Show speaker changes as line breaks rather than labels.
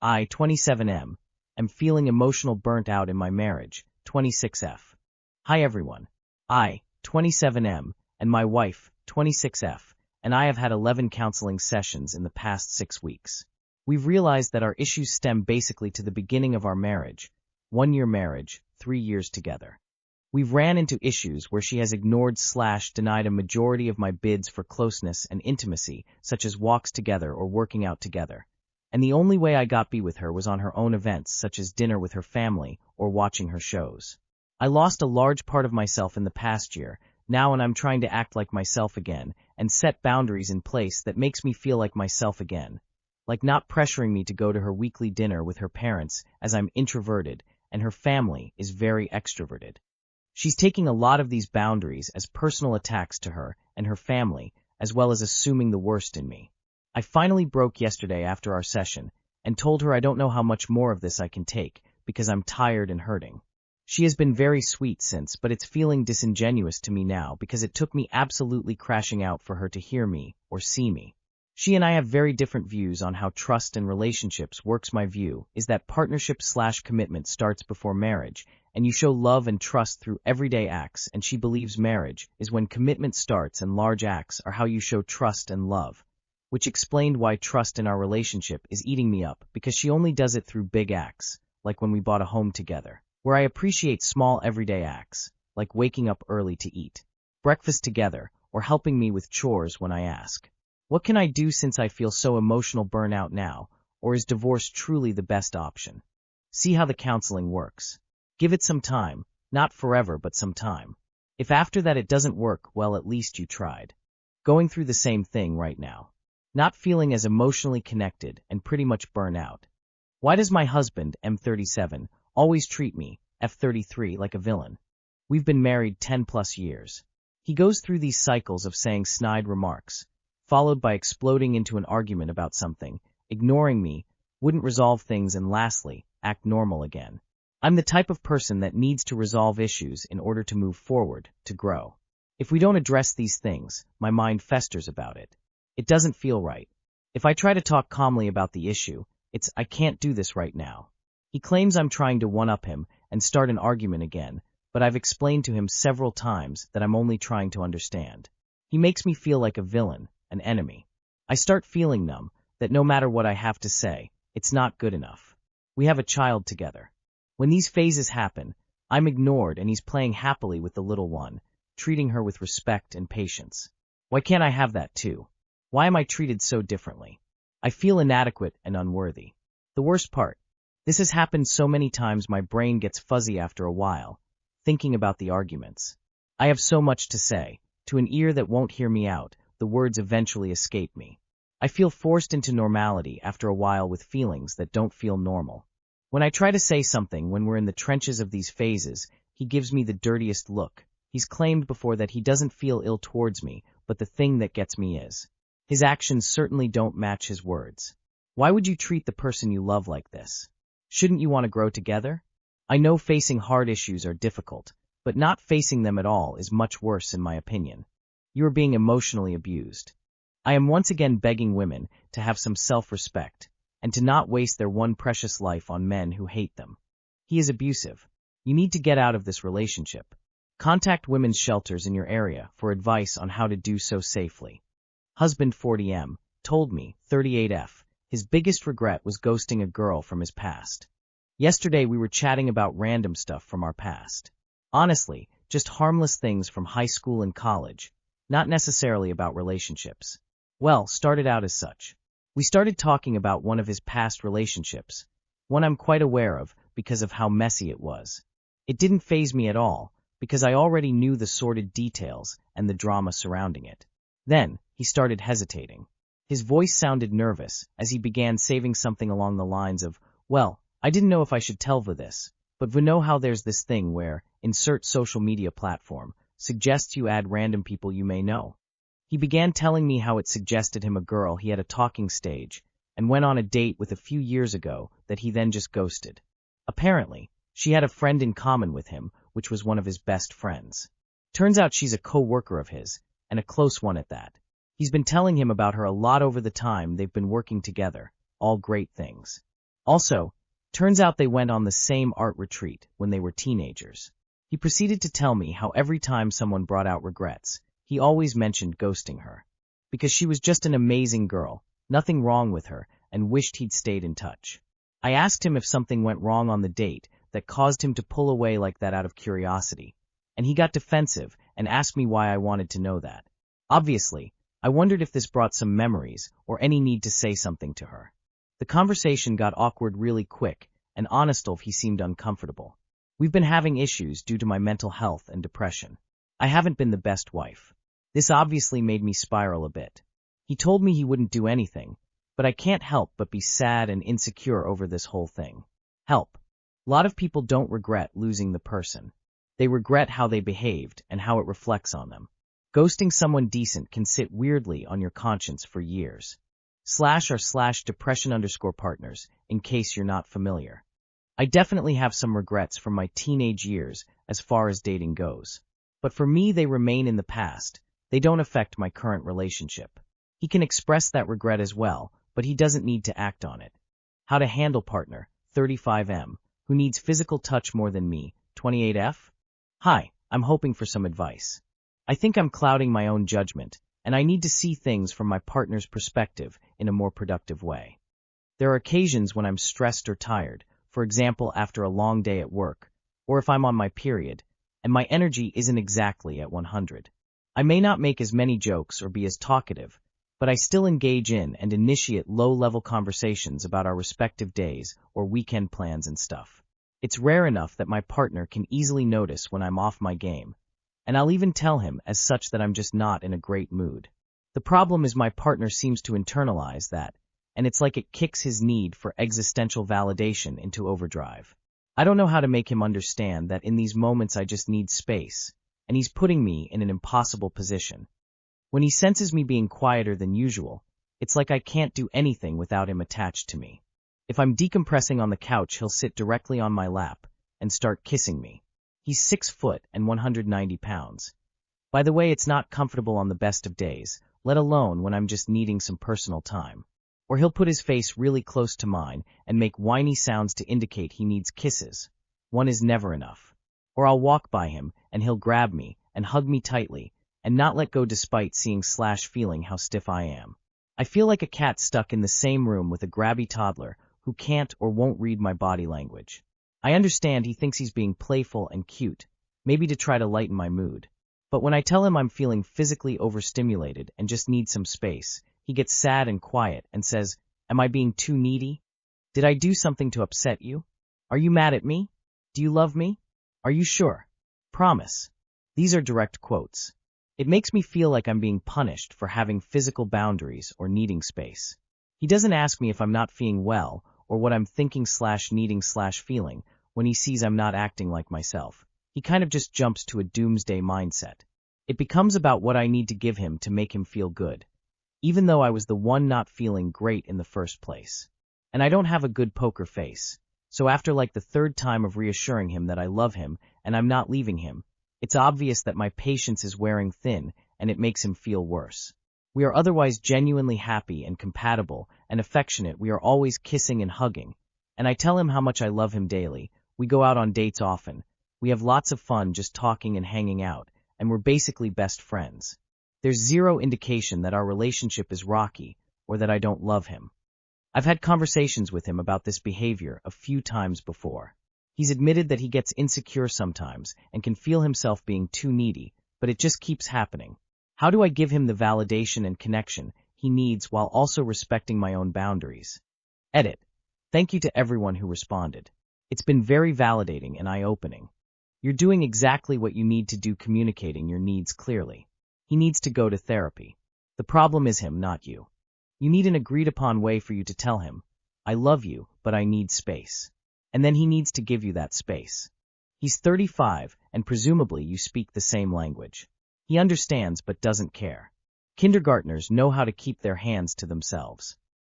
I, 27M, am feeling emotional burnt out in my marriage, 26F. Hi everyone. I, 27M, and my wife, 26F, and I have had 11 counseling sessions in the past 6 weeks. We've realized that our issues stem basically to the beginning of our marriage, 1-year marriage, 3 years together. We've ran into issues where she has ignored/denied a majority of my bids for closeness and intimacy, such as walks together or working out together. And the only way I got be with her was on her own events, such as dinner with her family or watching her shows. I lost a large part of myself in the past year, now, and I'm trying to act like myself again and set boundaries in place that makes me feel like myself again. Like not pressuring me to go to her weekly dinner with her parents, as I'm introverted, and her family is very extroverted. She's taking a lot of these boundaries as personal attacks to her and her family, as well as assuming the worst in me. I finally broke yesterday after our session and told her I don't know how much more of this I can take because I'm tired and hurting. She has been very sweet since, but it's feeling disingenuous to me now because it took me absolutely crashing out for her to hear me or see me. She and I have very different views on how trust and relationships works. My view is that partnership/commitment starts before marriage, and you show love and trust through everyday acts, and she believes marriage is when commitment starts and large acts are how you show trust and love, which explained why trust in our relationship is eating me up because she only does it through big acts, like when we bought a home together, where I appreciate small everyday acts, like waking up early to eat breakfast together or helping me with chores when I ask. What can I do since I feel so emotional burnout now, or is divorce truly the best option? See how the counseling works. Give it some time, not forever but some time. If after that it doesn't work, well, at least you tried. Going through the same thing right now. Not feeling as emotionally connected and pretty much burn out. Why does my husband, M37, always treat me, F33, like a villain? We've been married 10 plus years. He goes through these cycles of saying snide remarks, followed by exploding into an argument about something, ignoring me, wouldn't resolve things, and lastly, act normal again. I'm the type of person that needs to resolve issues in order to move forward, to grow. If we don't address these things, my mind festers about it. It doesn't feel right. If I try to talk calmly about the issue, it's I can't do this right now. He claims I'm trying to one-up him and start an argument again, but I've explained to him several times that I'm only trying to understand. He makes me feel like a villain, an enemy. I start feeling numb, that no matter what I have to say, it's not good enough. We have a child together. When these phases happen, I'm ignored and he's playing happily with the little one, treating her with respect and patience. Why can't I have that too? Why am I treated so differently? I feel inadequate and unworthy. The worst part, this has happened so many times my brain gets fuzzy after a while, thinking about the arguments. I have so much to say, to an ear that won't hear me out, the words eventually escape me. I feel forced into normality after a while with feelings that don't feel normal. When I try to say something when we're in the trenches of these phases, he gives me the dirtiest look. He's claimed before that he doesn't feel ill towards me, but the thing that gets me is, his actions certainly don't match his words. Why would you treat the person you love like this? Shouldn't you want to grow together? I know facing hard issues are difficult, but not facing them at all is much worse in my opinion. You are being emotionally abused. I am once again begging women to have some self-respect and to not waste their one precious life on men who hate them. He is abusive. You need to get out of this relationship. Contact women's shelters in your area for advice on how to do so safely. Husband 40M told me, 38F, his biggest regret was ghosting a girl from his past. Yesterday we were chatting about random stuff from our past. Honestly, just harmless things from high school and college, not necessarily about relationships. Well, started out as such. We started talking about one of his past relationships, one I'm quite aware of because of how messy it was. It didn't faze me at all, because I already knew the sordid details and the drama surrounding it. Then, he started hesitating. His voice sounded nervous as he began saying something along the lines of, well, I didn't know if I should tell Vu this, but Vu know how there's this thing where, insert social media platform, suggests you add random people you may know. He began telling me how it suggested him a girl he had a talking stage and went on a date with a few years ago that he then just ghosted. Apparently, she had a friend in common with him, which was one of his best friends. Turns out she's a co-worker of his, and a close one at that. He's been telling him about her a lot over the time they've been working together, all great things. Also, turns out they went on the same art retreat when they were teenagers. He proceeded to tell me how every time someone brought out regrets, he always mentioned ghosting her. Because she was just an amazing girl, nothing wrong with her, and wished he'd stayed in touch. I asked him if something went wrong on the date that caused him to pull away like that out of curiosity, and he got defensive and asked me why I wanted to know that. Obviously, I wondered if this brought some memories or any need to say something to her. The conversation got awkward really quick, and Honestolf he seemed uncomfortable. We've been having issues due to my mental health and depression. I haven't been the best wife. This obviously made me spiral a bit. He told me he wouldn't do anything, but I can't help but be sad and insecure over this whole thing. Help. A lot of people don't regret losing the person. They regret how they behaved and how it reflects on them. Ghosting someone decent can sit weirdly on your conscience for years. /r/depression_partners, in case you're not familiar. I definitely have some regrets from my teenage years as far as dating goes. But for me, they remain in the past. They don't affect my current relationship. He can express that regret as well, but he doesn't need to act on it. How to handle partner, 35M, who needs physical touch more than me, 28F? Hi, I'm hoping for some advice. I think I'm clouding my own judgment, and I need to see things from my partner's perspective in a more productive way. There are occasions when I'm stressed or tired, for example after a long day at work, or if I'm on my period, and my energy isn't exactly at 100. I may not make as many jokes or be as talkative, but I still engage in and initiate low-level conversations about our respective days or weekend plans and stuff. It's rare enough that my partner can easily notice when I'm off my game, and I'll even tell him as such that I'm just not in a great mood. The problem is my partner seems to internalize that, and it's like it kicks his need for existential validation into overdrive. I don't know how to make him understand that in these moments I just need space, and he's putting me in an impossible position. When he senses me being quieter than usual, it's like I can't do anything without him attached to me. If I'm decompressing on the couch, he'll sit directly on my lap and start kissing me. He's 6 foot and 190 pounds. By the way, it's not comfortable on the best of days, let alone when I'm just needing some personal time. Or he'll put his face really close to mine and make whiny sounds to indicate he needs kisses. One is never enough. Or I'll walk by him and he'll grab me and hug me tightly and not let go despite seeing/feeling how stiff I am. I feel like a cat stuck in the same room with a grabby toddler who can't or won't read my body language. I understand he thinks he's being playful and cute, maybe to try to lighten my mood. But when I tell him I'm feeling physically overstimulated and just need some space, he gets sad and quiet and says, "Am I being too needy? Did I do something to upset you? Are you mad at me? Do you love me? Are you sure? Promise." These are direct quotes. It makes me feel like I'm being punished for having physical boundaries or needing space. He doesn't ask me if I'm not feeling well or what I'm thinking/needing/feeling when he sees I'm not acting like myself. He kind of just jumps to a doomsday mindset. It becomes about what I need to give him to make him feel good, even though I was the one not feeling great in the first place. And I don't have a good poker face, so after like the third time of reassuring him that I love him and I'm not leaving him, it's obvious that my patience is wearing thin and it makes him feel worse. We are otherwise genuinely happy and compatible and affectionate. We are always kissing and hugging, and I tell him how much I love him daily. We go out on dates often. We have lots of fun just talking and hanging out, and we're basically best friends. There's zero indication that our relationship is rocky or that I don't love him. I've had conversations with him about this behavior a few times before. He's admitted that he gets insecure sometimes and can feel himself being too needy, but it just keeps happening. How do I give him the validation and connection he needs while also respecting my own boundaries? Edit. Thank you to everyone who responded. It's been very validating and eye-opening. You're doing exactly what you need to do, communicating your needs clearly. He needs to go to therapy. The problem is him, not you. You need an agreed-upon way for you to tell him, "I love you, but I need space." And then he needs to give you that space. He's 35, and presumably you speak the same language. He understands but doesn't care. Kindergartners know how to keep their hands to themselves.